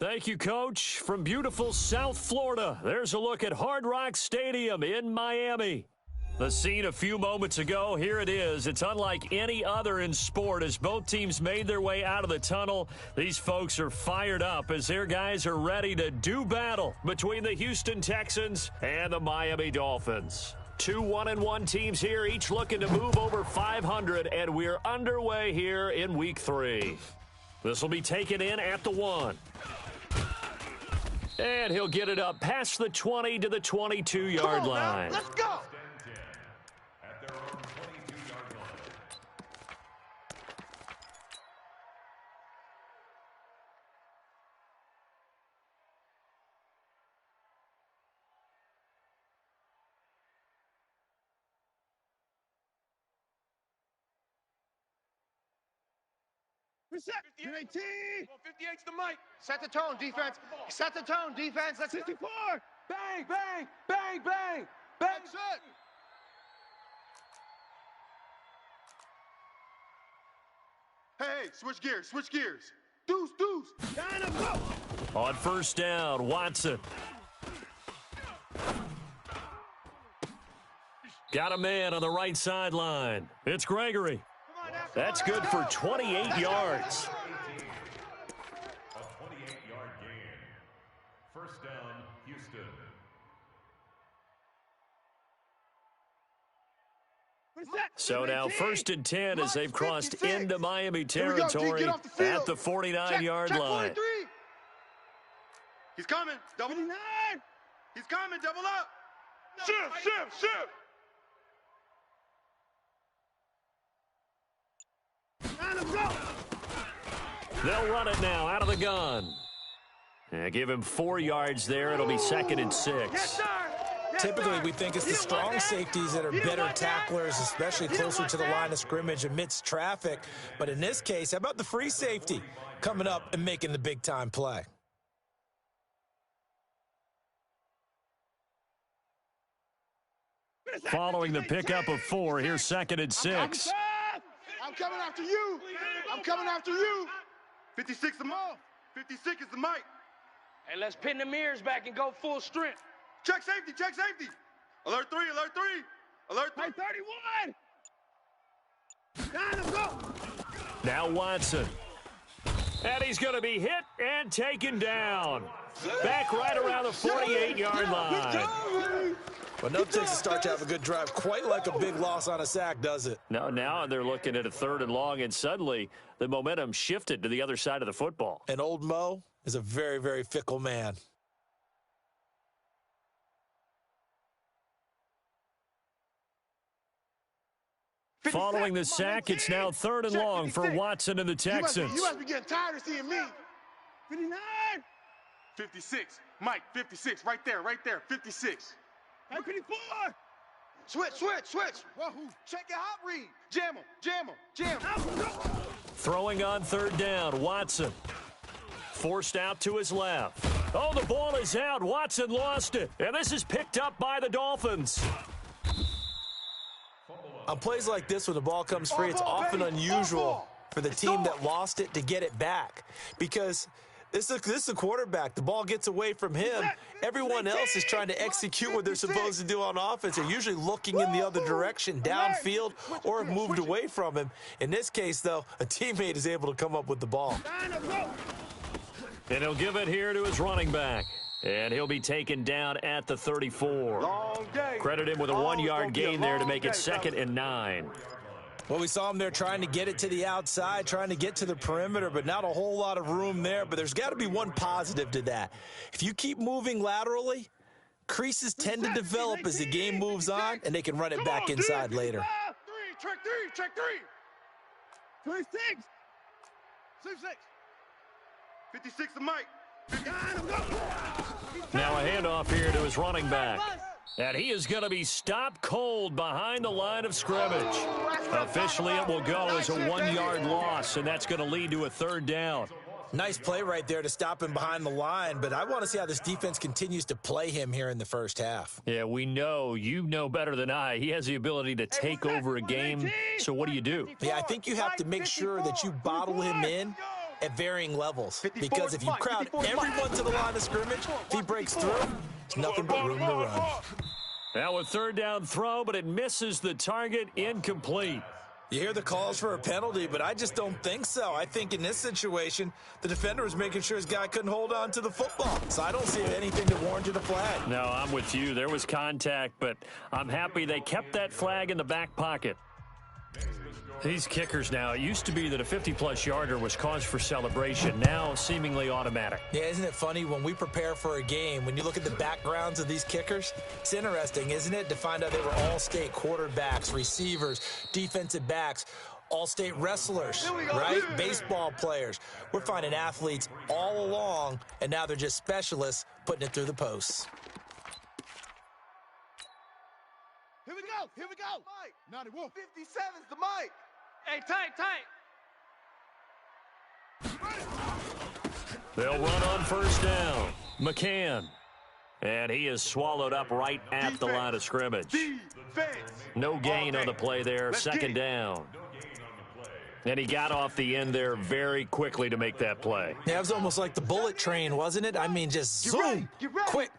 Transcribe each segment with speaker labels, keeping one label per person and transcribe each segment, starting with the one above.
Speaker 1: Thank you, Coach. From beautiful South Florida, there's a look at Hard Rock Stadium in Miami. The scene a few moments ago, here it is. It's unlike any other in sport as both teams made their way out of the tunnel. These folks are fired up as their guys are ready to do battle between the Houston Texans and the Miami Dolphins. Two 1-1 teams here, each looking to move over 500, and we're underway here in Week 3. This will be taken in at the 1. And he'll get it up past the 20 to the 22-yard line.
Speaker 2: Let's go.
Speaker 3: At their own 22-yard line.
Speaker 2: Reset. 18.
Speaker 4: 58's the mic.
Speaker 2: Set the tone, defense. Set the tone, defense. Let's
Speaker 4: 64. Bang, bang, bang, bang, bang.
Speaker 2: set. Hey, switch gears, switch gears. Deuce, deuce.
Speaker 4: Down and go.
Speaker 1: On first down, Watson. Got a man on the right sideline. It's Gregory. That's good for 28 yards.
Speaker 3: A 28-yard gain. First down, Houston.
Speaker 1: So now 1st and 10 as they've crossed into Miami territory at the 49-yard line.
Speaker 2: He's coming. Double 9. He's coming. Double up.
Speaker 4: Shift.
Speaker 1: They'll run it now out of the gun. Give him 4 yards there. It'll be 2nd and 6.
Speaker 5: Typically, we think it's the strong safeties that are better tacklers, especially closer to the line of scrimmage amidst traffic. But in this case, how about the free safety coming up and making the big-time play?
Speaker 1: Following the pickup of 4, here's 2nd and 6.
Speaker 2: I'm coming after you. I'm coming after you. 56 the mall. 56 is the mic.
Speaker 4: Hey, let's pin the mirrors back and go full strength.
Speaker 2: Check safety, check safety. Alert 3, alert 3. Alert 3.
Speaker 4: 31. Down and go.
Speaker 1: Now Watson. And he's going to be hit and taken down. Back right around the 48-yard line.
Speaker 5: Well, no takes to start to have a good drive. Quite like a big loss on a sack, does it?
Speaker 1: No, now they're looking at a 3rd and long, and suddenly the momentum shifted to the other side of the football.
Speaker 5: And old Mo is a very, very fickle man.
Speaker 1: Following the sack, it's now 3rd and long for Watson and the Texans.
Speaker 2: You must be getting tired of seeing me.
Speaker 4: 59.
Speaker 2: 56. Mike, 56. Right there, 56.
Speaker 4: 54.
Speaker 2: Switch. Wahoo. Check your hot read. Jam him.
Speaker 1: Throwing on 3rd down, Watson. Forced out to his left. Oh, the ball is out. Watson lost it. And this is picked up by the Dolphins.
Speaker 5: On plays like this, when the ball comes free, it's often unusual for the team that lost it to get it back. Because this is a quarterback. The ball gets away from him. Everyone else is trying to execute what they're supposed to do on offense. They're usually looking in the other direction, downfield, or have moved away from him. In this case, though, a teammate is able to come up with the ball.
Speaker 1: And he'll give it here to his running back. And he'll be taken down at the 34. Credit him with a 1-yard gain there to make it 2nd and 9.
Speaker 5: Well, we saw him there trying to get it to the outside, trying to get to the perimeter, but not a whole lot of room there. But there's got to be one positive to that. If you keep moving laterally, creases tend to develop as the game moves on, and they can run it back inside later.
Speaker 2: Check 3.
Speaker 4: 26.
Speaker 2: 56 the mic.
Speaker 1: Now a handoff here to his running back. And he is going to be stopped cold behind the line of scrimmage. Officially, it will go as a 1-yard loss, and that's going to lead to a 3rd down.
Speaker 5: Nice play right there to stop him behind the line, but I want to see how this defense continues to play him here in the first half.
Speaker 1: Yeah, we know. You know better than I. He has the ability to take over a game, so what do you do?
Speaker 5: Yeah, I think you have to make sure that you bottle him in at varying levels. Because if you crowd everyone to the line of scrimmage, if he breaks through, there's nothing but room to run.
Speaker 1: Now a third down throw, but it misses the target, incomplete.
Speaker 5: You hear the calls for a penalty, but I just don't think so. I think in this situation, the defender was making sure his guy couldn't hold on to the football. So I don't see anything that warranted a flag.
Speaker 1: No, I'm with you. There was contact, but I'm happy they kept that flag in the back pocket. These kickers now, it used to be that a 50-plus yarder was cause for celebration, now seemingly automatic.
Speaker 5: Yeah, isn't it funny when we prepare for a game, when you look at the backgrounds of these kickers, it's interesting, isn't it, to find out they were all-state quarterbacks, receivers, defensive backs, all-state wrestlers, right? Baseball players. We're finding athletes all along, and now they're just specialists putting it through the posts.
Speaker 2: Here we go. Here we go. Mike. 91. 57's the mic.
Speaker 4: Hey, tight.
Speaker 1: They'll run on first down. McCann. And he is swallowed up right at the line of scrimmage.
Speaker 2: Defense.
Speaker 1: No gain on the play there. Second down. And he got off the end there very quickly to make that play.
Speaker 5: Yeah, it was almost like the bullet train, wasn't it? I mean, just zoom. Quick.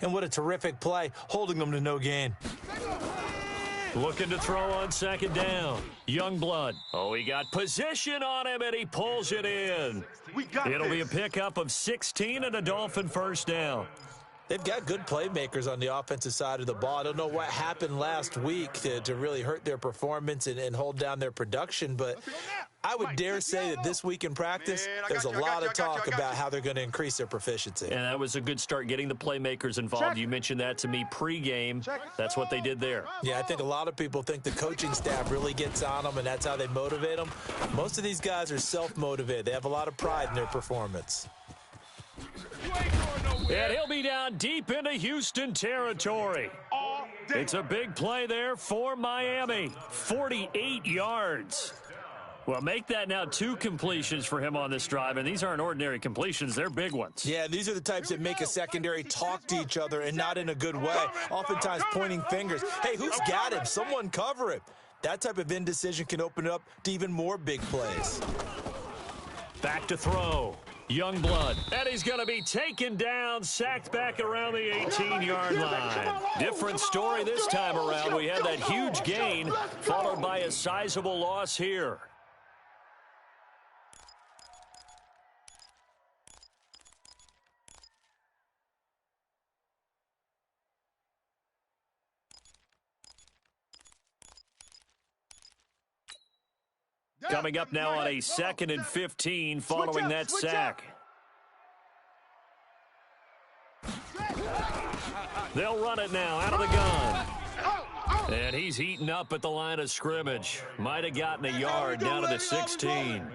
Speaker 5: And what a terrific play, holding them to no gain.
Speaker 1: Looking to throw on second down. Youngblood. Oh, he got position on him, and he pulls it in. It'll be a pickup of 16 and a Dolphin first down.
Speaker 5: They've got good playmakers on the offensive side of the ball. I don't know what happened last week to really hurt their performance and hold down their production, but I would dare say that this week in practice, there's a lot of talk about how they're going to increase their proficiency.
Speaker 1: And that was a good start, getting the playmakers involved. You mentioned that to me pregame. That's what they did there.
Speaker 5: Yeah, I think a lot of people think the coaching staff really gets on them, and that's how they motivate them. Most of these guys are self-motivated. They have a lot of pride in their performance.
Speaker 1: And he'll be down deep into Houston territory. It's a big play there for Miami. 48 yards. Well, make that now 2 completions for him on this drive, and these aren't ordinary completions. They're big ones.
Speaker 5: Yeah, these are the types that make a secondary talk to each other and not in a good way, oftentimes pointing fingers. Hey, who's got him? Someone cover him. That type of indecision can open up to even more big plays.
Speaker 1: Back to throw. Youngblood. And he's going to be taken down, sacked back around the 18-yard line. Different story this time around. We had that huge gain, followed by a sizable loss here. Coming up now on a 2nd and 15 following that sack. They'll run it now out of the gun. And he's eaten up at the line of scrimmage. Might have gotten a yard down to the 16.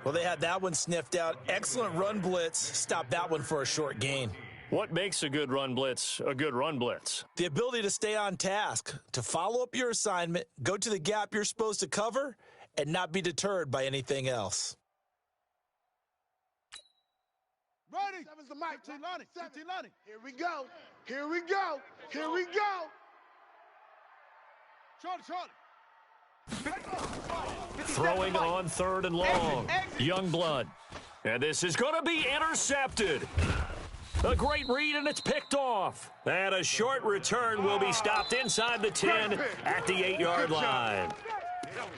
Speaker 5: Well, they had that one sniffed out. Excellent run blitz. Stopped that one for a short gain.
Speaker 1: What makes a good run blitz a good run blitz?
Speaker 5: The ability to stay on task, to follow up your assignment, go to the gap you're supposed to cover, and not be deterred by anything else.
Speaker 2: Ready. 7's the mic. 15 Lonnie. 15 Lonnie. Here we go. Here we go. Here we go. Charlie.
Speaker 1: Throwing on 3rd and long. Youngblood. And this is going to be intercepted. A great read, and it's picked off. And a short return will be stopped inside the 10 at the 8-yard line.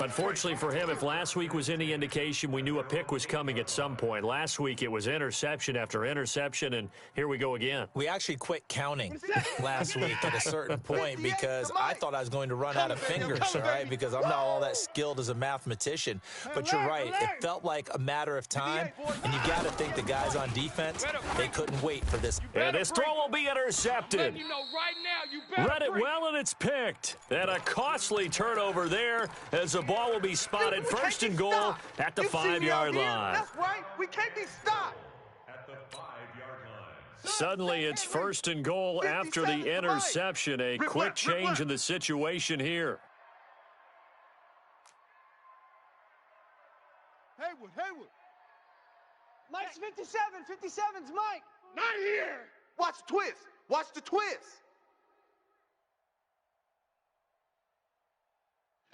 Speaker 1: Unfortunately for him, if last week was any indication, we knew a pick was coming at some point. Last week, it was interception after interception, and here we go again.
Speaker 5: We actually quit counting last week at a certain point because I thought I was going to run out of fingers, all right, because I'm not all that skilled as a mathematician. But you're right. It felt like a matter of time, and you got to think the guys on defense, they couldn't wait for this.
Speaker 1: And this throw will be intercepted. Read it well, and it's picked. And a costly turnover there as the ball will be spotted 1st and goal at the 5-yard line.
Speaker 4: That's right. We can't be stopped.
Speaker 3: At the 5-yard line.
Speaker 1: Suddenly it's 1st and goal after the interception. A quick change in the situation here.
Speaker 2: Haywood.
Speaker 4: Mike's 57. 57's Mike.
Speaker 2: Not here.
Speaker 4: Watch the twist. Watch the twist.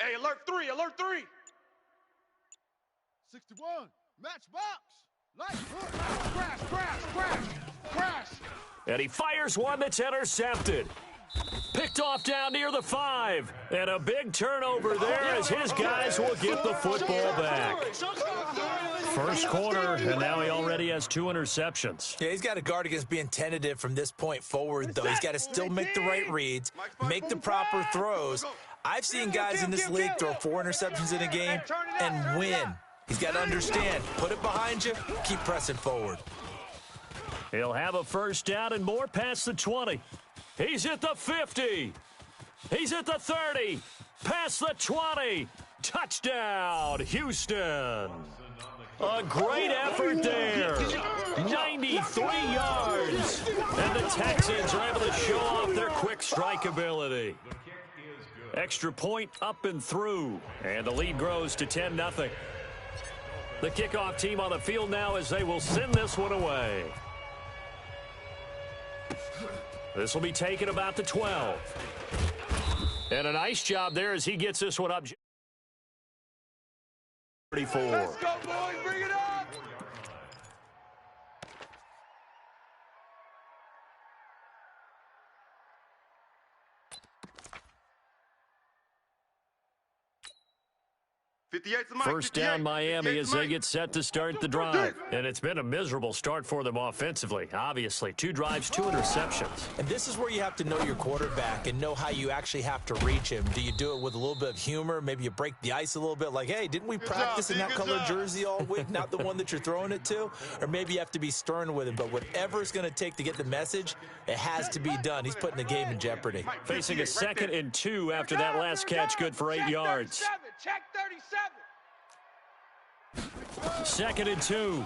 Speaker 4: Hey, alert 3.
Speaker 2: 61. Matchbox. Crash, crash, crash, crash.
Speaker 1: And he fires one that's intercepted. Picked off down near the 5. And a big turnover there as his guys will get the football back. First quarter, and now he already has 2 interceptions.
Speaker 5: Yeah, he's got to guard against being tentative from this point forward, though. He's got to still make the right reads, make the proper throws. I've seen guys in this league throw 4 interceptions in a game and win. He's got to understand, put it behind you, keep pressing forward.
Speaker 1: He'll have a first down and more past the 20. He's at the 50. He's at the 30. Past the 20. Touchdown, Houston. A great effort there. 93 yards. And the Texans are able to show off their quick strike ability. Extra point up and through. And the lead grows to 10-0. The kickoff team on the field now as they will send this one away. This will be taken about the 12. And a nice job there as he gets this one up. 34.
Speaker 4: Let's go, boys. Bring it up.
Speaker 1: First down Miami as they get set to start the drive. And it's been a miserable start for them offensively. Obviously, 2 drives, 2 interceptions.
Speaker 5: And this is where you have to know your quarterback and know how you actually have to reach him. Do you do it with a little bit of humor? Maybe you break the ice a little bit like, hey, didn't we practice in that color jersey all week, not the one that you're throwing it to? Or maybe you have to be stern with him. But whatever it's going to take to get the message, it has to be done. He's putting the game in jeopardy.
Speaker 1: Facing a 2nd and 2 after that last catch, good for 8 yards.
Speaker 4: Check 37.
Speaker 1: 2nd and 2.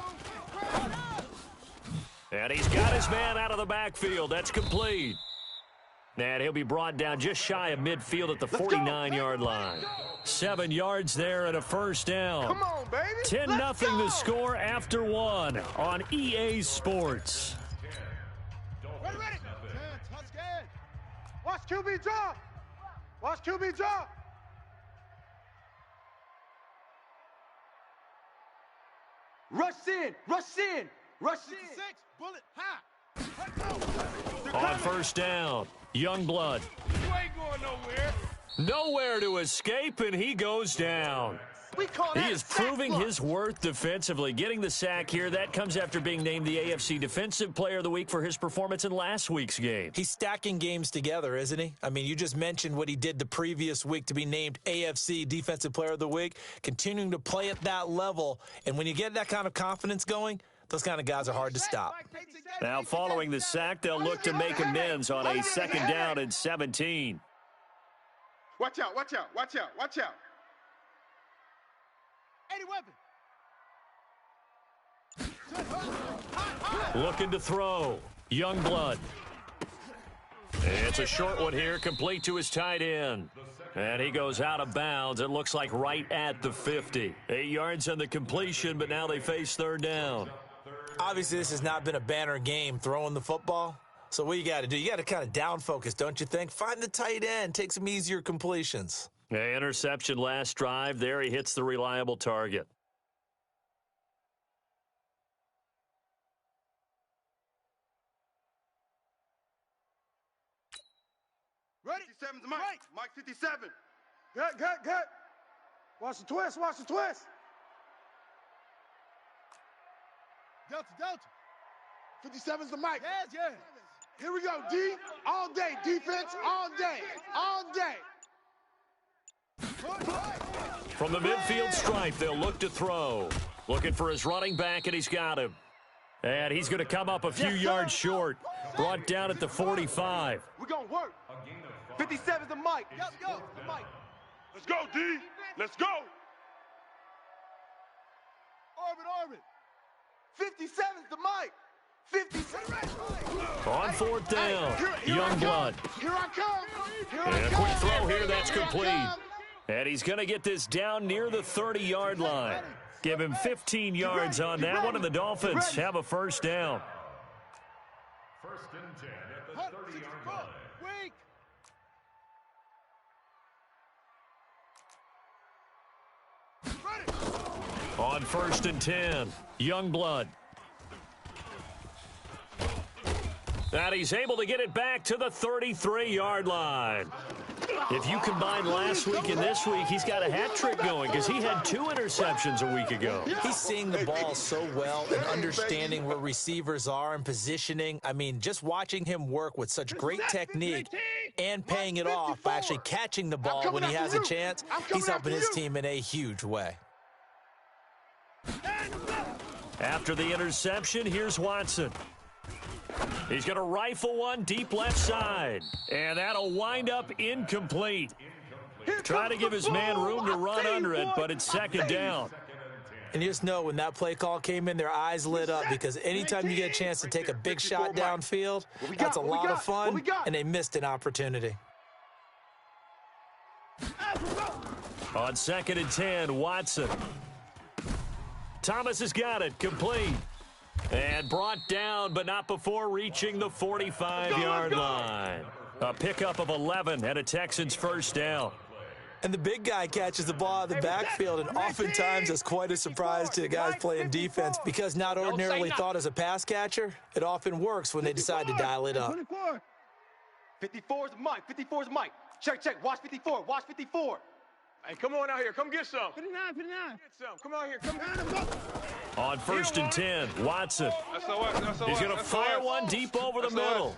Speaker 1: And he's got his man out of the backfield. That's complete. And he'll be brought down just shy of midfield at the 49-yard line. 7 yards there and a first down.
Speaker 2: Come on, baby.
Speaker 1: 10-0 the score after 1 on EA Sports.
Speaker 2: Ready. Watch QB drop. Watch QB drop.
Speaker 4: Rush in. Rush in. Rush in.
Speaker 2: 6, bullet, high.
Speaker 1: On first down, Youngblood.
Speaker 2: You ain't going nowhere.
Speaker 1: Nowhere to escape, and he goes down. He is proving his worth defensively. Getting the sack here, that comes after being named the AFC Defensive Player of the Week for his performance in last week's game.
Speaker 5: He's stacking games together, isn't he? I mean, you just mentioned what he did the previous week to be named AFC Defensive Player of the Week, continuing to play at that level. And when you get that kind of confidence going, those kind of guys are hard to stop.
Speaker 1: Now, following the sack, they'll look to make amends on a 2nd down and 17.
Speaker 2: Watch out, watch out, watch out, watch out. 80 weapon.
Speaker 1: Looking to throw. Youngblood. It's a short one here, complete to his tight end. And he goes out of bounds. It looks like right at the 50. 8 yards on the completion, but now they face 3rd down.
Speaker 5: Obviously, this has not been a banner game throwing the football. So what you got to do, you got to kind of down focus, don't you think? Find the tight end, take some easier completions.
Speaker 1: Interception last drive. There he hits the reliable target.
Speaker 2: Ready? 57's Mike. Mike 57. Good. Watch the twist, watch the twist. Delta. 57's the Mike. Yes. Here we go, D. All day. Defense, all day.
Speaker 1: From the midfield stripe, they'll look to throw. Looking for his running back, and he's got him. And he's going to come up a few yards short. Brought down at the 45.
Speaker 2: We're going to work. 57's the Mike. Let's go, Mike. Let's go, D. Let's go. Orbit. 57's the Mike. 57.
Speaker 1: On 4th down, Youngblood.
Speaker 2: Here I come.
Speaker 1: And a quick throw here, that's complete. And he's going to get this down near the 30-yard line. Give him 15 yards on that one, and the Dolphins have a first down.
Speaker 3: 1st and 10 at the 30-yard line.
Speaker 1: On 1st and 10, Youngblood. And he's able to get it back to the 33-yard line. If you combine last week and this week, he's got a hat trick going because he had 2 interceptions a week ago.
Speaker 5: He's seeing the ball so well and understanding where receivers are and positioning. I mean, just watching him work with such great technique and paying it off by actually catching the ball when he has a chance, he's helping his team in a huge way.
Speaker 1: After the interception, here's Watson. He's going to rifle one deep left side. And that'll wind up incomplete. Try to give his man room to run under it, but it's 2nd down.
Speaker 5: And you just know when that play call came in, their eyes lit up because anytime you get a chance to take a big shot downfield, that's a lot of fun, and they missed an opportunity.
Speaker 1: On 2nd and 10, Watson. Thomas has got it, complete. And brought down, but not before reaching the 45-yard line. A pickup of 11 and a Texans 1st down.
Speaker 5: And the big guy catches the ball out of the backfield, and oftentimes it's quite a surprise to the guys playing defense because not ordinarily thought as a pass catcher, it often works when they decide to dial it up.
Speaker 4: 54 is Mike. 54 is Mike. Check. Watch 54. Watch 54. Hey, come on out here. Come get some. 59. Get some. Come out here. Come
Speaker 1: on 1st and 10, Watson. He's going to fire one deep over the middle.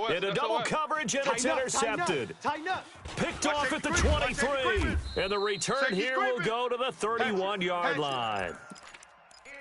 Speaker 1: Into double coverage, and it's intercepted. Picked off at the 23. And the return here will go to the 31-yard line.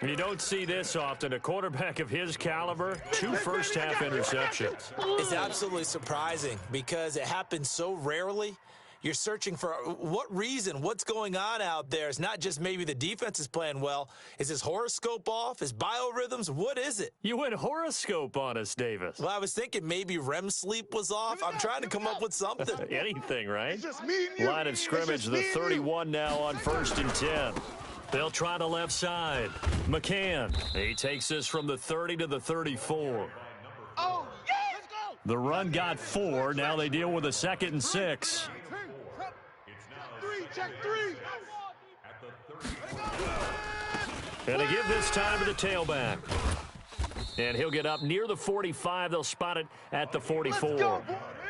Speaker 1: You don't see this often. A quarterback of his caliber, 2 first-half interceptions.
Speaker 5: It's absolutely surprising because it happens so rarely. You're searching for what reason, what's going on out there. It's not just maybe the defense is playing well. Is his horoscope off? His biorhythms? What is it?
Speaker 1: You went horoscope on us, Davis.
Speaker 5: Well, I was thinking maybe REM sleep was off. I'm trying to come up with something.
Speaker 1: Anything, right? Line of scrimmage, the 31 now on 1st and 10. They'll try the left side. McCann, he takes this from the 30 to the 34.
Speaker 2: Oh, yeah! Let's go!
Speaker 1: The run got 4. Now they deal with a 2nd and 6.
Speaker 2: Check 3.
Speaker 1: And they give this time to the tailback. And he'll get up near the 45. They'll spot it at the 44.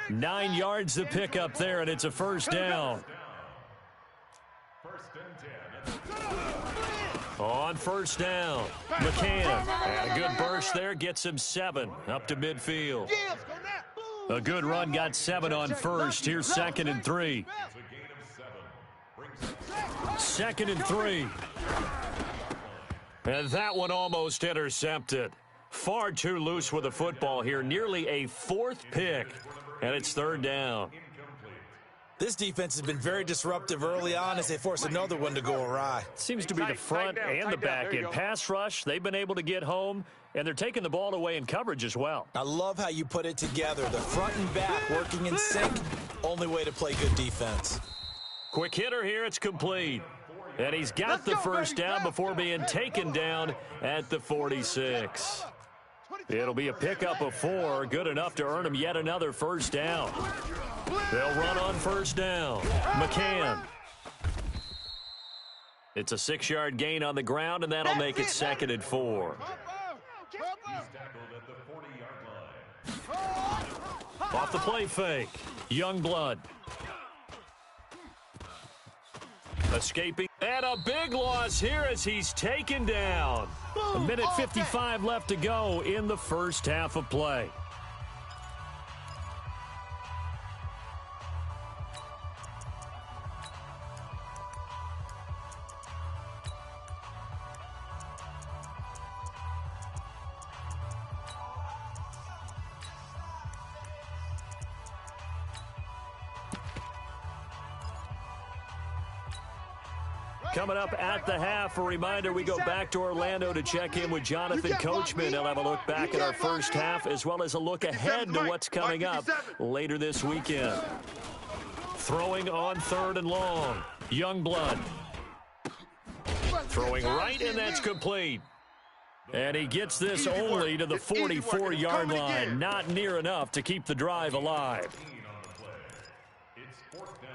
Speaker 1: 9 yards to pick up there, and it's a 1st down. On 1st down, McCann. And a good burst there gets him 7 up to midfield. A good run got 7 on 1st. Here's 2nd and 3. 2nd and 3. And that one almost intercepted. Far too loose with the football here. Nearly a 4th pick. And it's 3rd down.
Speaker 5: This defense has been very disruptive early on as they force another one to go awry.
Speaker 1: Seems to be the front and the back end. Pass rush, they've been able to get home, and they're taking the ball away in coverage as well.
Speaker 5: I love how you put it together. The front and back working in sync. Only way to play good defense.
Speaker 1: Quick hitter here, it's complete. And he's got the 1st down before being taken down at the 46. It'll be a pickup of 4, good enough to earn him yet another 1st down. They'll run on 1st down. McCann. It's a 6-yard gain on the ground, and that'll make it 2nd and 4. Off the play fake, Youngblood. Escaping, and a big loss here as he's taken down. A minute 55 left to go in the 1st half of play. Coming up at the half, a reminder, we go back to Orlando to check in with Jonathan Coachman. He'll have a look back at our 1st half as well as a look ahead to what's coming up later this weekend. Throwing on 3rd and long, Youngblood. Throwing right, and that's complete. And he gets this only to the 44-yard line. Not near enough to keep the drive alive.
Speaker 3: It's 4th down.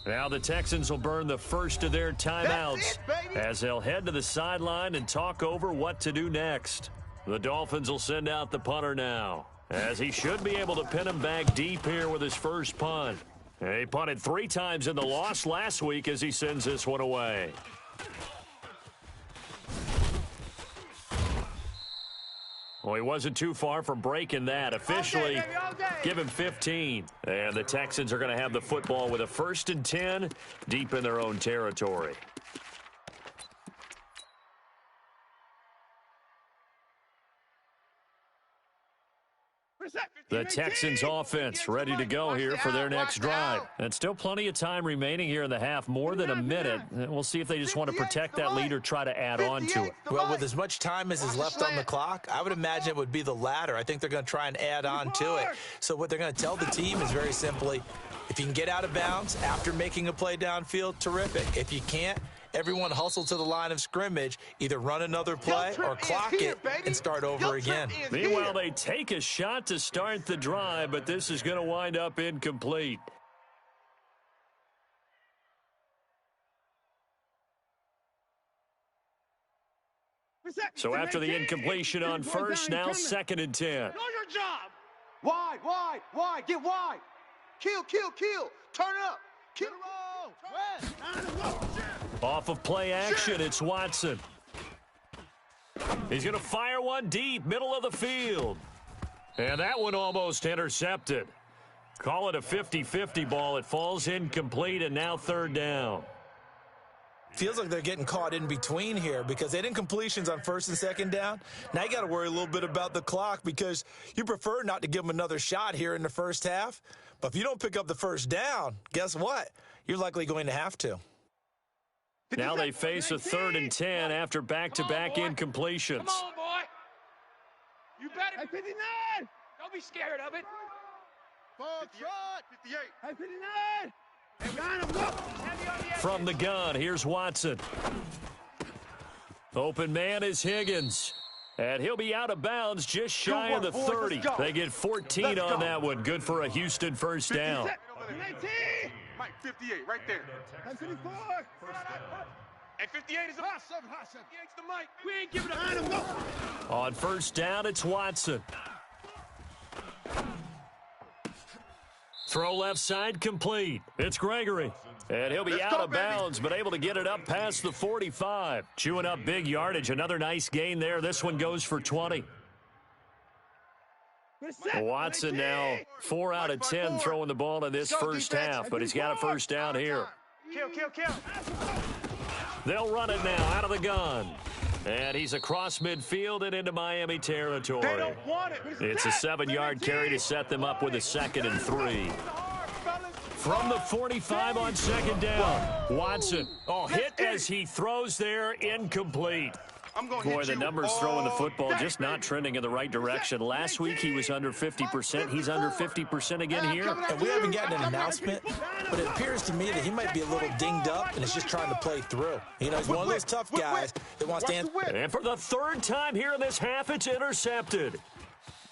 Speaker 1: Now the Texans will burn the first of their timeouts as they'll head to the sideline and talk over what to do next. The Dolphins will send out the punter now, as he should be able to pin him back deep here with his first punt. He punted 3 times in the loss last week as he sends this one away. Well, he wasn't too far from breaking that. Officially, give him 15. And the Texans are going to have the football with a 1st and 10 deep in their own territory. The Texans offense ready to go here for their next drive. And still plenty of time remaining here in the half, more than a minute. We'll see if they just want to protect that lead or try to add on to it.
Speaker 5: Well, with as much time as is left on the clock, I would imagine it would be the latter. I think they're going to try and add on to it. So what they're going to tell the team is very simply, if you can get out of bounds after making a play downfield, terrific. If you can't, everyone hustle to the line of scrimmage, either run another play or clock it and start over again.
Speaker 1: Meanwhile, they take a shot to start the drive, but this is going to wind up incomplete. So after the incompletion on first, now 2nd and 10.
Speaker 2: Know your job.
Speaker 4: Wide, wide, wide. Get wide. Kill, kill, kill. Turn up. Kill.
Speaker 1: Off of play action, it's Watson. He's going to fire one deep, middle of the field. And that one almost intercepted. Call it a 50-50 ball. It falls incomplete, and now 3rd down.
Speaker 5: Feels like they're getting caught in between here because they did incompletions on 1st and 2nd down. Now you got to worry a little bit about the clock because you prefer not to give them another shot here in the first half. But if you don't pick up the 1st down, guess what? You're likely going to have to.
Speaker 1: Now they face a 3rd and 10 after back-to-back incompletions.
Speaker 4: Come on, boy. You better. 59. Don't be scared of it.
Speaker 2: 58.
Speaker 1: From the gun, here's Watson. Open man is Higgins. And he'll be out of bounds just shy of the 30. They get 14 on that one. Good for a Houston 1st down.
Speaker 2: 19.
Speaker 4: Mike, 58, right there.
Speaker 2: 54.
Speaker 4: Hey, 58 is the
Speaker 2: Hot 7, hot 7.
Speaker 4: 58's the mic. We ain't giving up.
Speaker 1: On 1st down, it's Watson. Throw left side complete. It's Gregory. And he'll be out of bounds, but able to get it up past the 45. Chewing up big yardage. Another nice gain there. This one goes for 20. Watson now 4 out of 10 throwing the ball in this first half, but he's got a 1st down here.
Speaker 4: Kill, kill, kill.
Speaker 1: They'll run it now out of the gun. And he's across midfield and into Miami territory.
Speaker 4: They don't want it.
Speaker 1: It's a 7-yard carry to set them up with a 2nd and 3. From the 45 on 2nd down, Watson. Oh, hit as he throws there, incomplete. Boy, the numbers throwing the football just not trending in the right direction. Last week he was under 50%. He's under 50% again here.
Speaker 5: And we haven't gotten an announcement, but it appears to me that he might be a little dinged up and is just trying to play through. You know, he's one of those tough guys that wants to answer.
Speaker 1: And for the 3rd time here in this half, it's intercepted.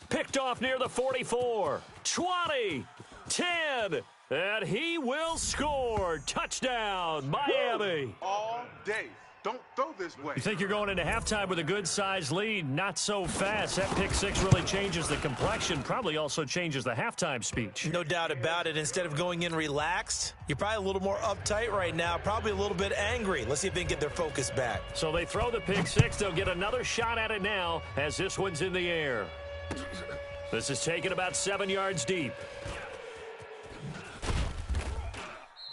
Speaker 1: Picked off near the 44. 20. 10. And he will score. Touchdown, Miami.
Speaker 2: All day. Don't throw this way.
Speaker 1: You think you're going into halftime with a good-sized lead? Not so fast. That pick 6 really changes the complexion, probably also changes the halftime speech.
Speaker 5: No doubt about it. Instead of going in relaxed, you're probably a little more uptight right now, probably a little bit angry. Let's see if they can get their focus back.
Speaker 1: So they throw the pick 6. They'll get another shot at it now as this one's in the air. This is taken about 7 yards deep.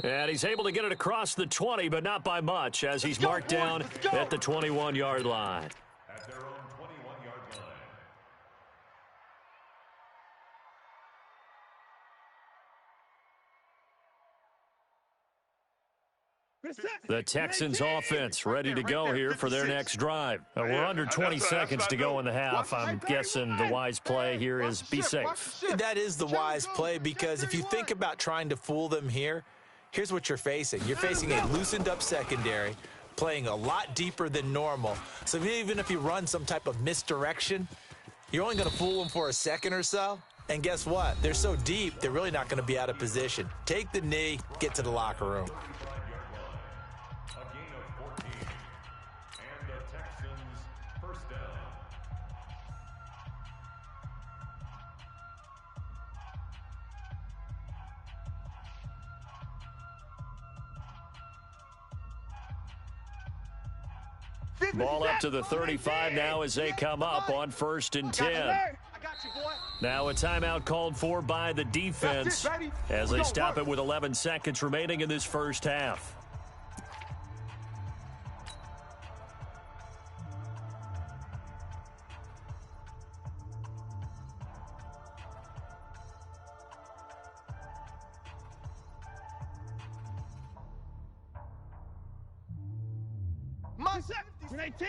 Speaker 1: And he's able to get it across the 20, but not by much, as he's marked down at the 21-yard line.
Speaker 3: At their own 21-yard line.
Speaker 1: The Texans offense ready to go here for their next drive. We're under 20 seconds to go in the half. I'm guessing the wise play here is be safe.
Speaker 5: That is the wise play because if you think about trying to fool them here, here's what you're facing. You're facing a loosened up secondary, playing a lot deeper than normal. So even if you run some type of misdirection, you're only going to fool them for a second or so. And guess what? They're so deep, they're really not going to be out of position. Take the knee, get to the locker room.
Speaker 3: A gain of 14. And the Texans first down.
Speaker 1: Ball up to the 35 now as they come up on 1st and 10. Now a timeout called for by the defense as they stop it with 11 seconds remaining in this first half.
Speaker 2: Mike's 18.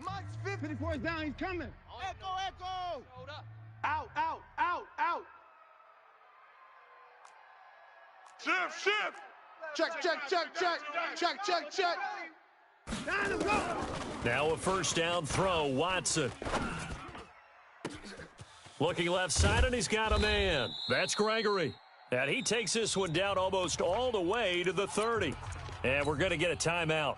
Speaker 2: Mike's 54 is down. He's coming. Echo. Out. Shift. Check.
Speaker 1: Now a first down throw, Watson. Looking left side, and he's got a man. That's Gregory. And he takes this one down almost all the way to the 30. And we're going to get a timeout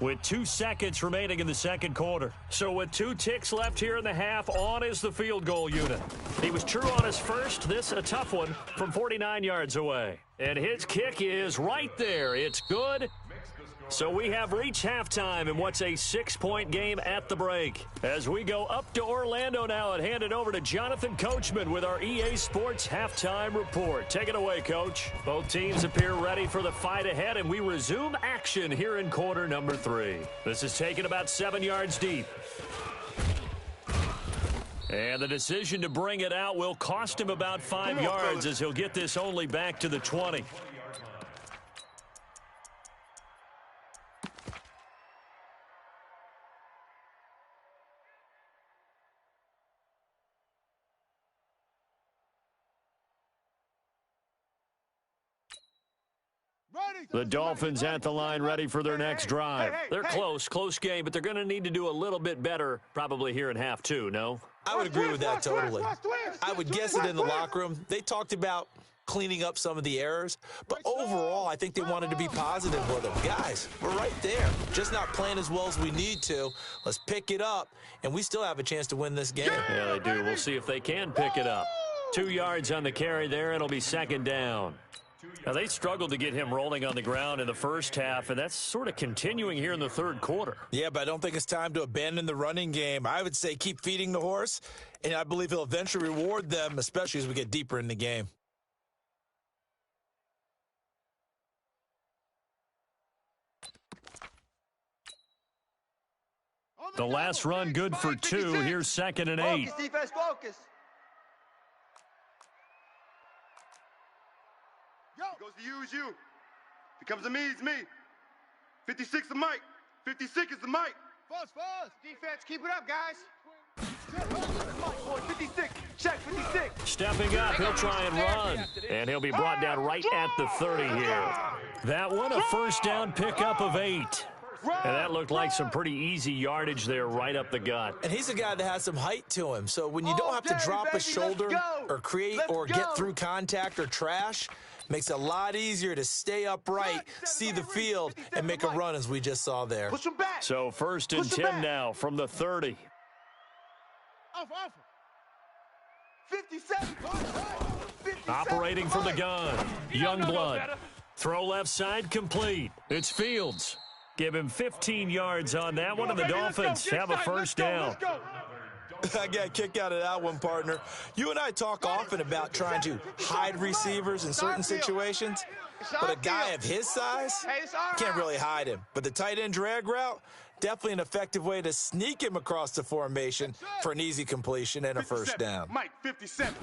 Speaker 1: with 2 seconds remaining in the second quarter. So with 2 ticks left here in the half, on is the field goal unit. He was true on his first. This a tough one from 49 yards away. And his kick is right there. It's good. So we have reached halftime in what's a 6-point game at the break. As we go up to Orlando now and hand it over to Jonathan Coachman with our EA Sports Halftime Report. Take it away, Coach. Both teams appear ready for the fight ahead, and we resume action here in quarter number 3. This is taken about 7 yards deep. And the decision to bring it out will cost him about 5 yards as he'll get this only back to the 20. The Dolphins at the line ready for their next drive. They're close game, but they're going to need to do a little bit better probably here in half 2, no?
Speaker 5: I would agree with that totally. I would guess it in the locker room. They talked about cleaning up some of the errors, but overall, I think they wanted to be positive with them. Guys, we're right there. Just not playing as well as we need to. Let's pick it up, and we still have a chance to win this game.
Speaker 1: Yeah, they do. We'll see if they can pick it up. 2 yards on the carry there. It'll be second down. Now, they struggled to get him rolling on the ground in the first half, and that's sort of continuing here in the third quarter.
Speaker 5: Yeah, but I don't think it's time to abandon the running game. I would say keep feeding the horse, and I believe he'll eventually reward them, especially as we get deeper in the game.
Speaker 1: The last run good for 2. Here's 2nd and 8.
Speaker 4: Focus, defense, focus.
Speaker 2: He goes to use you. If it comes to me, it's me. 56 the Mike. 56 is the Mike. Fuzz.
Speaker 4: Defense, keep it up, guys. 56. Check 56.
Speaker 1: Stepping up, he'll try and run. And he'll be brought down right at the 30 here. That one, a first down pickup of 8. And that looked like some pretty easy yardage there right up the gut.
Speaker 5: And he's a guy that has some height to him. So when you don't have to drop a shoulder or create or get through contact or trash, makes it a lot easier to stay upright, see the field, and make a run as we just saw there.
Speaker 2: Push him back.
Speaker 1: So 1st and 10 now from the 30.
Speaker 2: Off. 57.
Speaker 1: Operating from the gun. Youngblood. Throw left side complete. It's Fields. Give him 15 yards on that one, and the Dolphins have a first down.
Speaker 5: I got a kick out of that one, partner. You and I talk often about trying to hide receivers in certain situations, but a guy of his size can't really hide him. But the tight end drag route, definitely an effective way to sneak him across the formation for an easy completion and a first down.
Speaker 2: Mike, 57.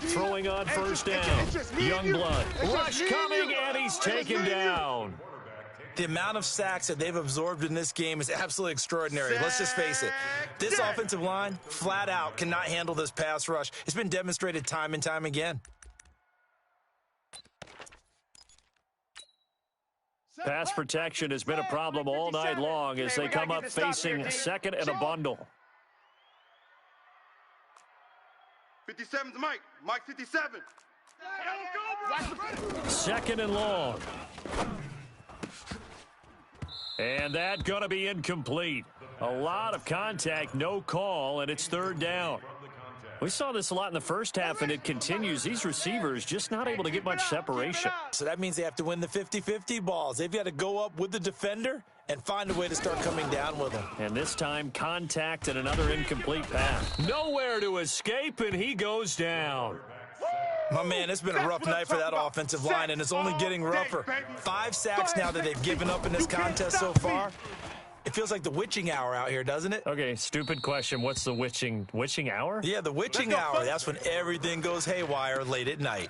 Speaker 1: Throwing on first down. Youngblood. Rush coming, and he's taken down.
Speaker 5: The amount of sacks that they've absorbed in this game is absolutely extraordinary. Let's just face it. This offensive line, flat out, cannot handle this pass rush. It's been demonstrated time and time again.
Speaker 1: Pass protection has been a problem all night long as they come up facing 2nd and a bundle.
Speaker 2: 57's Mike. Mike 57.
Speaker 1: Second and long. And that going to be incomplete. A lot of contact, no call, and it's third down. We saw this a lot in the first half, and it continues. These receivers just not able to get much separation.
Speaker 5: So that means they have to win the 50-50 balls. They've got to go up with the defender and find a way to start coming down with him.
Speaker 1: And this time, contact and another incomplete pass. Nowhere to escape, and he goes down.
Speaker 5: My man, it's been a rough night for that offensive line, and it's only getting rougher. 5 sacks now that they've given up in this contest so far. It feels like the witching hour out here, doesn't it?
Speaker 1: Okay, stupid question. What's the witching hour?
Speaker 5: Yeah, the witching hour. That's when everything goes haywire late at night.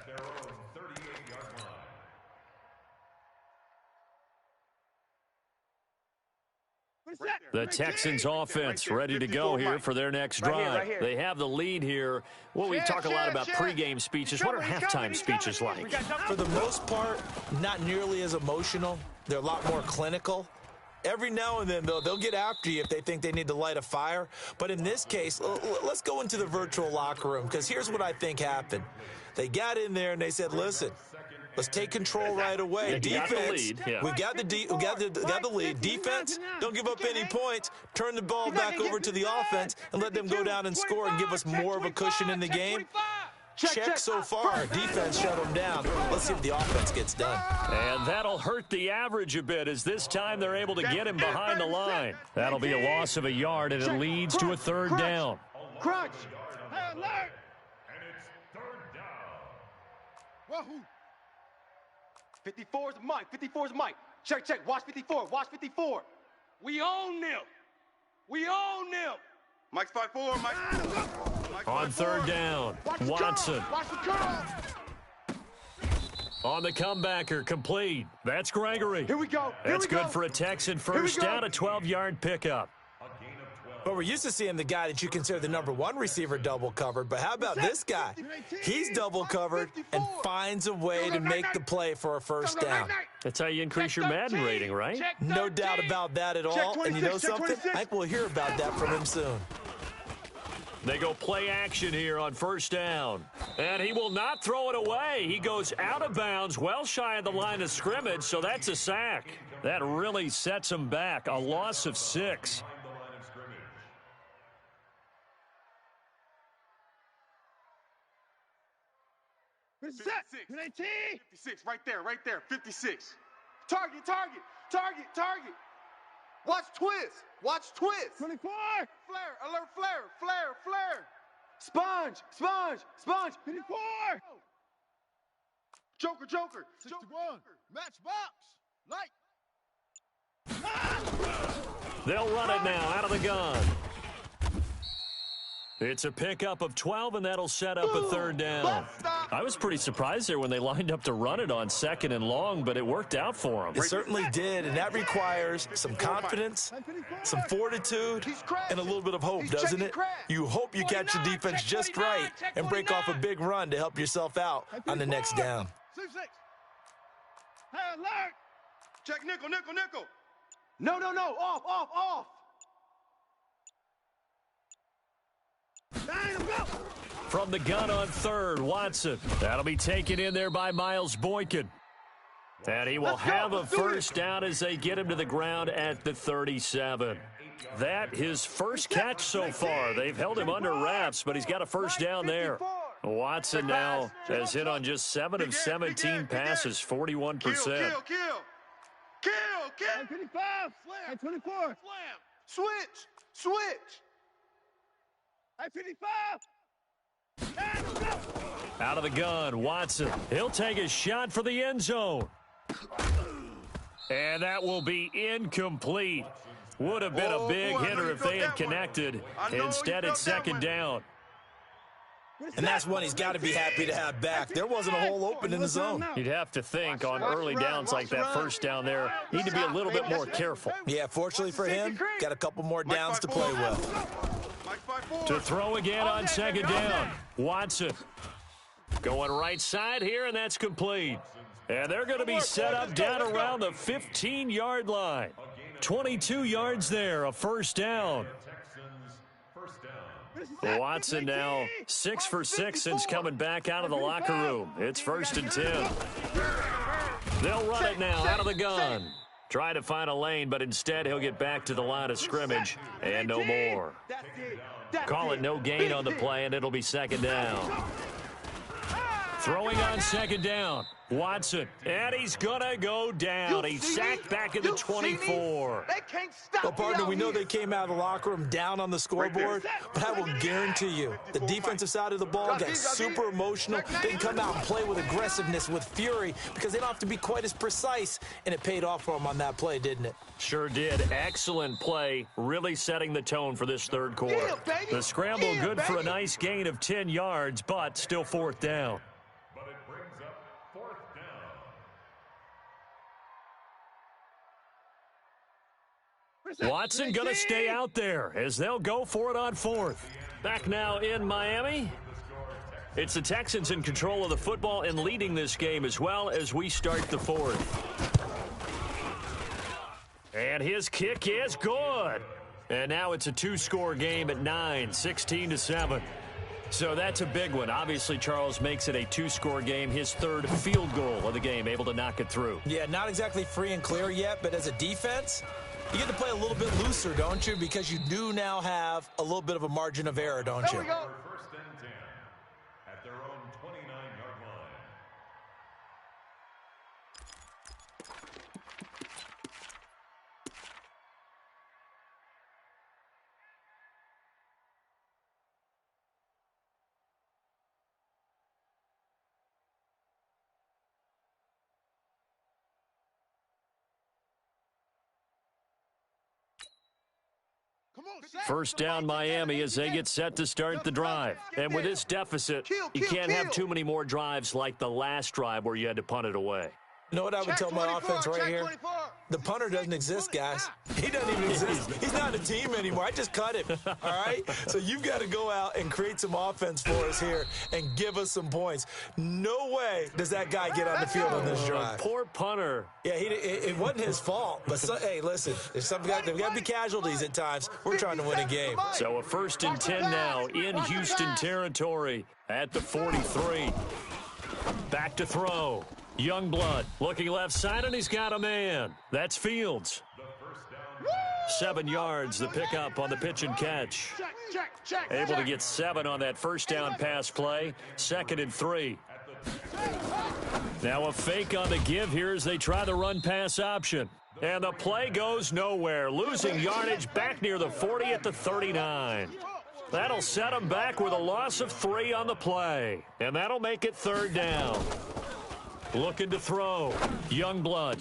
Speaker 1: The Texans offense ready to go here for their next drive. They have the lead here. Well, we talk a lot about pregame speeches. What are halftime speeches like?
Speaker 5: For the most part, not nearly as emotional. They're a lot more clinical. Every now and then, though, they'll get after you if they think they need to light a fire. But in this case, let's go into the virtual locker room, because here's what I think happened. They got in there and they said, listen, let's take control right away. Defense, we got the lead. Defense, don't give up any points. Turn the ball back over to the offense and let them go down and score and give us more of a cushion in the game. Check so far. Defense shut them down. Let's see if the offense gets done.
Speaker 1: And that'll hurt the average a bit, as this time they're able to get him behind the line. That'll be a loss of a yard, and it leads to a third down.
Speaker 2: Crunch.
Speaker 3: And it's third down.
Speaker 2: Wahoo.
Speaker 4: 54's Mike. 54's Mike. Check. Watch 54. Watch 54. We own them. We own them.
Speaker 2: Mike's 5'4", Mike.
Speaker 1: On third down, Watson.
Speaker 2: Watch the curl.
Speaker 1: On the comebacker, complete. That's Gregory.
Speaker 2: Here we go.
Speaker 1: That's good for a Texan first down, a 12-yard pickup.
Speaker 5: But we're used to seeing the guy that you consider the #1 receiver double covered. But how about this guy? He's double covered and finds a way to make the play for a first down.
Speaker 1: That's how you increase your Madden rating, right?
Speaker 5: No doubt about that at all. And you know something? I think we'll hear about that from him soon.
Speaker 1: They go play action here on first down. And he will not throw it away. He goes out of bounds, well shy of the line of scrimmage, so that's a sack. That really sets him back. A loss of 6.
Speaker 2: Set. 56, right there. 56. Target. Watch twist.
Speaker 4: 24.
Speaker 2: Flare, alert, flare.
Speaker 4: Sponge.
Speaker 2: 54. Joker. 61. Matchbox. Light.
Speaker 1: They'll run it now out of the gun. It's a pickup of 12, and that'll set up a third down. I was pretty surprised there when they lined up to run it on second and long, but it worked out for them.
Speaker 5: It certainly did, and that requires some confidence, some fortitude, and a little bit of hope, doesn't it? You hope you catch the defense just right and break off a big run to help yourself out on the next down.
Speaker 2: 6. Hey, alert. Check nickel.
Speaker 4: No. Off.
Speaker 1: From the gun on third, Watson. That'll be taken in there by Miles Boykin. And he will have a first down as they get him to the ground at the 37. That his first catch so far. They've held him under wraps, but he's got a first down there. Watson now has hit on just 7 of 17 passes, 41%.
Speaker 2: Kill.
Speaker 4: 25. 24.
Speaker 2: Switch.
Speaker 4: 55.
Speaker 1: Out of the gun, Watson. He'll take a shot for the end zone. And that will be incomplete. Would have been a big hitter if they had connected. Instead, it's second down.
Speaker 5: And that's one he's got to be happy to have back. There wasn't a hole open in the zone.
Speaker 1: You'd have to think on early downs like that first down there, need to be a little bit more careful.
Speaker 5: Yeah, fortunately for him, got a couple more downs to play with.
Speaker 1: To throw again on second down, Watson. Going right side here, and that's complete. And they're going to be set up down around the 15-yard line. 22 yards there, a first down.
Speaker 3: Texans first down.
Speaker 1: Watson now 6 for 6 since coming back out of the locker room. It's 1st and 10. They'll run it now out of the gun. Try to find a lane, but instead he'll get back to the line of scrimmage and no more. Call it no gain on the play, and it'll be 2nd down. Throwing on 2nd down. Watson, and he's going to go down. He's sacked back at the 24.
Speaker 5: Well, partner, we know they came out of the locker room down on the scoreboard, but I will guarantee you the defensive side of the ball got super emotional. They can come out and play with aggressiveness, with fury, because they don't have to be quite as precise, and it paid off for them on that play, didn't it?
Speaker 1: Sure did. Excellent play, really setting the tone for this 3rd quarter. The scramble good for a nice gain of 10 yards, but still 4th down. Watson going to stay out there as they'll go for it on 4th. Back now in Miami. It's the Texans in control of the football and leading this game as well as we start the 4th. And his kick is good. And now it's a 2-score game at 9, 16-7. So that's a big one. Obviously, Charles makes it a 2-score game, his 3rd field goal of the game, able to knock it through.
Speaker 5: Yeah, not exactly free and clear yet, but as a defense, you get to play a little bit looser, don't you? Because you do now have a little bit of a margin of error, don't you?
Speaker 3: There we go. 1st and 10 at their own 29-yard line.
Speaker 1: First down Miami as they get set to start the drive. And with this deficit, you can't have too many more drives like the last drive where you had to punt it away.
Speaker 5: You know what I would tell my offense right here? The punter doesn't exist, guys. He doesn't even exist. He's not a team anymore. I just cut him, all right? So you've got to go out and create some offense for us here and give us some points. No way does that guy get on the field on this drive.
Speaker 1: Poor punter.
Speaker 5: Yeah, it wasn't his fault. But, hey, listen, there's got to be casualties at times. We're trying to win a game.
Speaker 1: So a 1st and 10 now in Houston territory at the 43. Back to throw. Youngblood looking left side, and he's got a man. That's Fields. 7 yards, the pickup on the pitch and catch. Able to get 7 on that 1st down pass play. 2nd and 3. Now a fake on the give here as they try the run-pass option. And the play goes nowhere. Losing yardage back near the 40 at the 39. That'll set them back with a loss of 3 on the play. And that'll make it 3rd down. Looking to throw. Youngblood.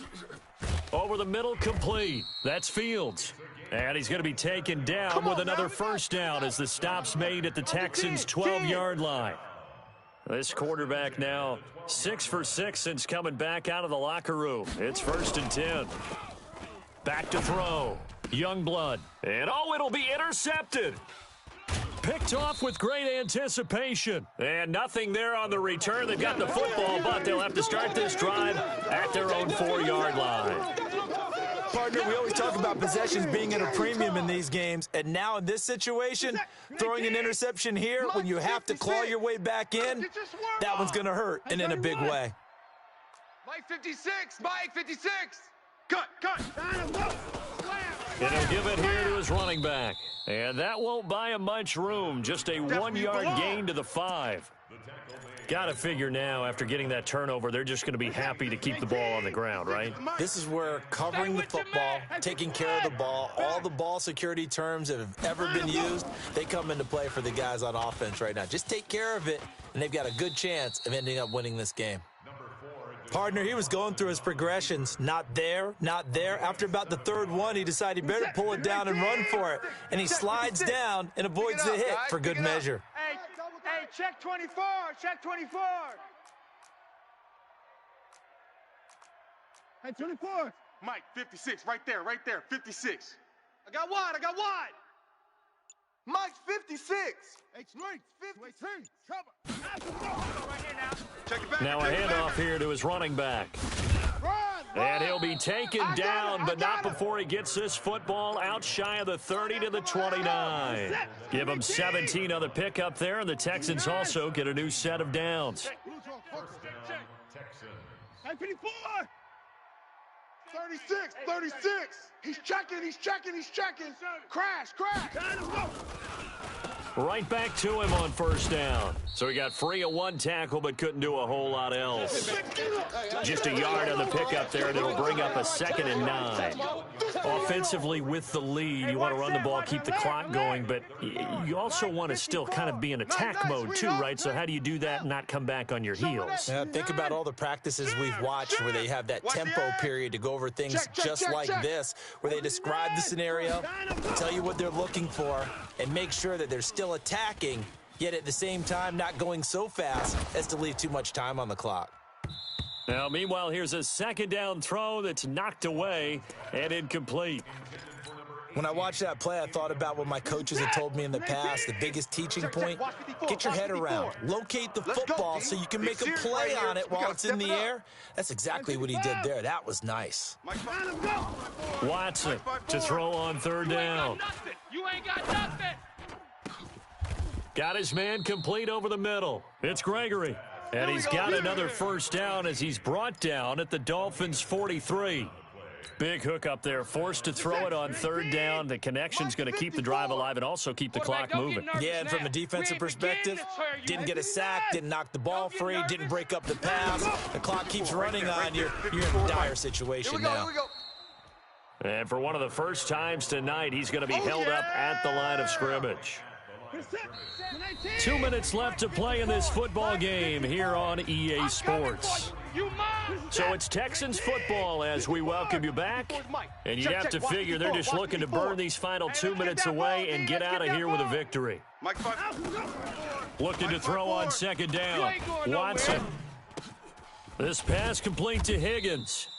Speaker 1: Over the middle, complete. That's Fields. And he's going to be taken down with another 1st down as the stop's made at the Texans' 12-yard line. This quarterback now 6 for 6 since coming back out of the locker room. It's 1st and 10. Back to throw. Youngblood. And it'll be intercepted. Picked off with great anticipation. And nothing there on the return. They've got the football, but they'll have to start this drive at their own 4-yard line.
Speaker 5: Partner, we always talk about possessions being at a premium in these games, and now in this situation, throwing an interception here when you have to claw your way back in, that one's going to hurt, and in a big way.
Speaker 4: Mike 56, Mike 56. Cut.
Speaker 1: And he'll give it here to his running back. And that won't buy him much room. Just a 1-yard gain to the 5. Got to figure now, after getting that turnover, they're just going to be happy to keep the ball on the ground, right?
Speaker 5: This is where covering the football, taking care of the ball, all the ball security terms that have ever been used, they come into play for the guys on offense right now. Just take care of it, and they've got a good chance of ending up winning this game. Partner, he was going through his progressions. Not there, not there. After about the 3rd one, he decided he better pull it down and run for it. And he slides down and avoids the hit for good measure.
Speaker 6: Hey, check 24, check 24. Hey, 24.
Speaker 4: Mike 56, right there, 56. I got wide. Mike's 56.
Speaker 2: Hey, Mike 56. Cover.
Speaker 1: Now a handoff here to his running back.
Speaker 2: Run.
Speaker 1: And he'll be taken down, but not before he gets this football out shy of the 30 to the 29. Give him 17 on the pickup there, and the Texans also get a new set of downs.
Speaker 3: First down, Texans.
Speaker 2: 36. He's checking. Crash.
Speaker 1: Right back to him on first down. So he got free of one tackle but couldn't do a whole lot else. Just a yard on the pickup there, and it'll bring up a 2nd and 9. Offensively with the lead, you want to run the ball, keep the clock going, but you also want to still kind of be in attack mode too, right? So how do you do that and not come back on your heels?
Speaker 5: Think about all the practices we've watched where they have that tempo period to go over things just like this, where they describe the scenario, tell you what they're looking for, and make sure that they're still attacking, yet at the same time not going so fast as to leave too much time on the clock.
Speaker 1: Now, meanwhile, here's a 2nd down throw that's knocked away and incomplete.
Speaker 5: When I watched that play, I thought about what my coaches had told me in the past. The biggest teaching point, get your head around. Locate the football so you can make a play on it while it's in the air. That's exactly what he did there. That was nice.
Speaker 1: Watson to throw on 3rd down.
Speaker 6: You ain't got nothing.
Speaker 1: Got his man complete over the middle. It's Gregory. And he's got another first down as he's brought down at the Dolphins' 43. Big hook up there, forced to throw it on 3rd down. The connection's going to keep the drive alive and also keep the clock moving.
Speaker 5: Yeah, and from a defensive perspective, didn't get a sack, didn't knock the ball free, didn't break up the pass. The clock keeps running on you. You're in a dire situation now.
Speaker 1: And for one of the first times tonight, he's going to be held up at the line of scrimmage. 2 minutes left to play in this football game here on EA Sports. So it's Texans football as we welcome you back. And you have to figure they're just looking to burn these final 2 minutes away and get out of here with a victory. Looking to throw on 2nd down. Watson. This pass complete to Higgins.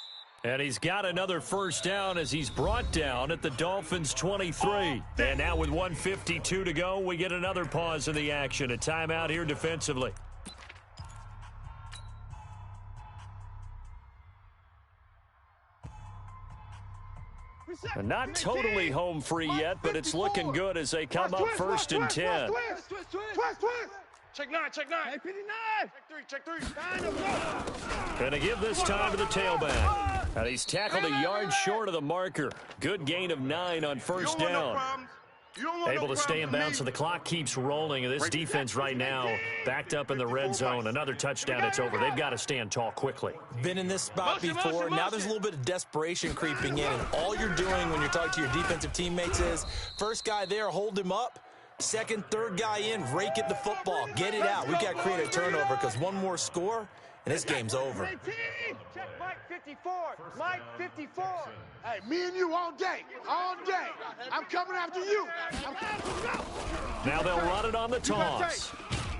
Speaker 1: And he's got another first down as he's brought down at the Dolphins' 23. And now with 1:52 to go, we get another pause in the action. A timeout here defensively. Not totally home free yet, but it's looking good as they come up 1st and 10.
Speaker 6: Check 9. Hey, 59. Check 3.
Speaker 1: Gonna give this time to the tailback. And he's tackled a yard short of the marker. Good gain of 9 on first down. Able to stay in bounds, so the clock keeps rolling. And this defense right now backed up in the red zone. Another touchdown, it's over. They've got to stand tall quickly.
Speaker 5: Been in this spot before. Now there's a little bit of desperation creeping in. And all you're doing when you're talking to your defensive teammates is, first guy there, hold him up. Second, third guy in, rake at the football. Get it out. We've got to create a turnover because one more score, and this game's over.
Speaker 6: Check Mike 54. Mike 54.
Speaker 2: Hey, me and you all day. I'm coming after you.
Speaker 1: Now they'll run it on the toss.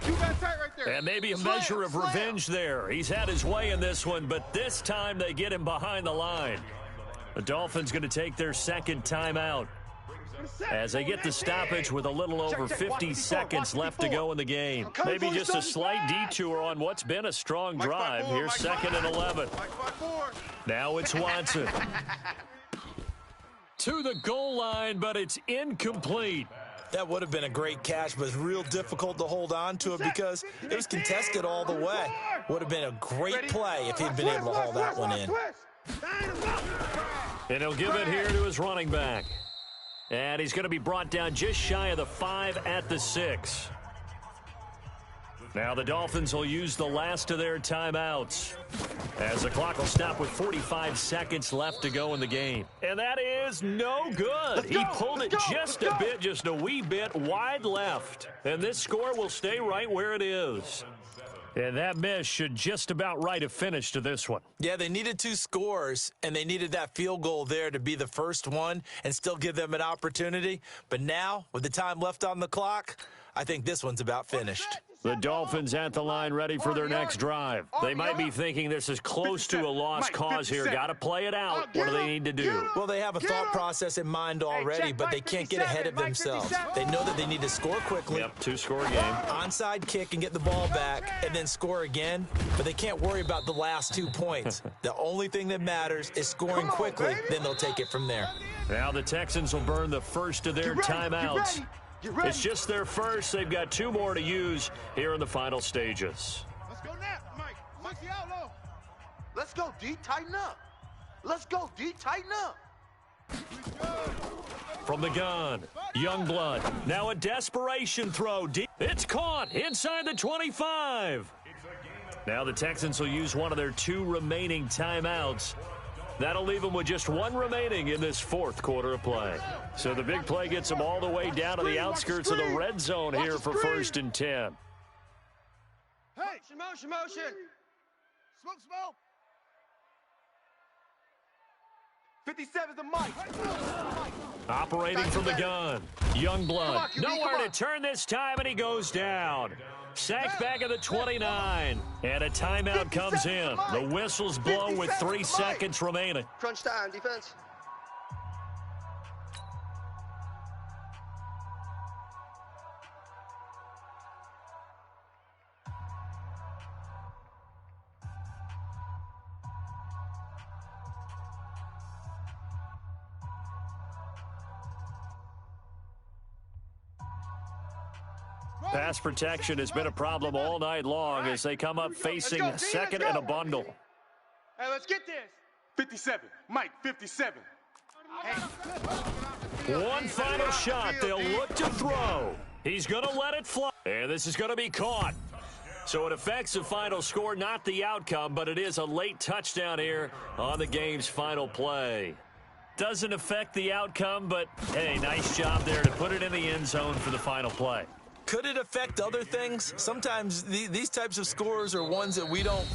Speaker 2: You got tight right there.
Speaker 1: And maybe a measure of revenge there. He's had his way in this one, but this time they get him behind the line. The Dolphins going to take their 2nd timeout as they get the stoppage with a little over 50 seconds left to go in the game. Maybe just a slight detour on what's been a strong drive. Here's 2nd and 11. Now it's Watson. To the goal line, but it's incomplete.
Speaker 5: That would have been a great catch, but it's real difficult to hold on to it because it was contested all the way. Would have been a great play if he'd been able to haul that one in.
Speaker 1: And he'll give it here to his running back. And he's going to be brought down just shy of the 5 at the 6. Now the Dolphins will use the last of their timeouts as the clock will stop with 45 seconds left to go in the game. And that is no good. He pulled it just a bit, just a wee bit wide left. And this score will stay right where it is. And that miss should just about right a finish to this one.
Speaker 5: Yeah, they needed 2 scores, and they needed that field goal there to be the first one and still give them an opportunity. But now, with the time left on the clock, I think this one's about finished.
Speaker 1: The Dolphins at the line ready for their next drive. They might be thinking this is close to a lost cause here. Got to play it out. What do they need to do?
Speaker 5: Well, they have a thought process in mind already, but they can't get ahead of themselves. They know that they need to score quickly.
Speaker 1: Yep, two-score game.
Speaker 5: Onside kick and get the ball back and then score again, but they can't worry about the last 2 points. The only thing that matters is scoring quickly, then they'll take it from there.
Speaker 1: Now the Texans will burn the first of their timeouts. It's just their first. They've got 2 more to use here in the final stages.
Speaker 2: Let's go now, Mike. Mike's the outlaw. Let's go, D. Tighten up. Let's go, D. Tighten up.
Speaker 1: From the gun, Youngblood. Now a desperation throw. It's caught inside the 25. Now the Texans will use one of their 2 remaining timeouts. That'll leave them with just 1 remaining in this 4th quarter of play. So the big play gets them all the way down to the outskirts of the red zone here for 1st and 10.
Speaker 2: Hey,
Speaker 6: Motion.
Speaker 2: Smoke.
Speaker 4: 57's the mic.
Speaker 1: Operating from the gun, Youngblood. Nowhere to turn this time, and he goes down. Sacked back at the 29, and a timeout comes in. The whistles blow with 3 seconds remaining.
Speaker 6: Crunch time, defense.
Speaker 1: Pass protection has been a problem all night long as they come up facing second and a bundle.
Speaker 6: Hey, let's get this.
Speaker 4: 57. Mike, 57.
Speaker 1: One final shot. They'll look to throw. He's going to let it fly. And this is going to be caught. So it affects the final score, not the outcome, but it is a late touchdown here on the game's final play. Doesn't affect the outcome, but, hey, nice job there to put it in the end zone for the final play.
Speaker 5: Could it affect other things? Sometimes these types of scores are ones that we don't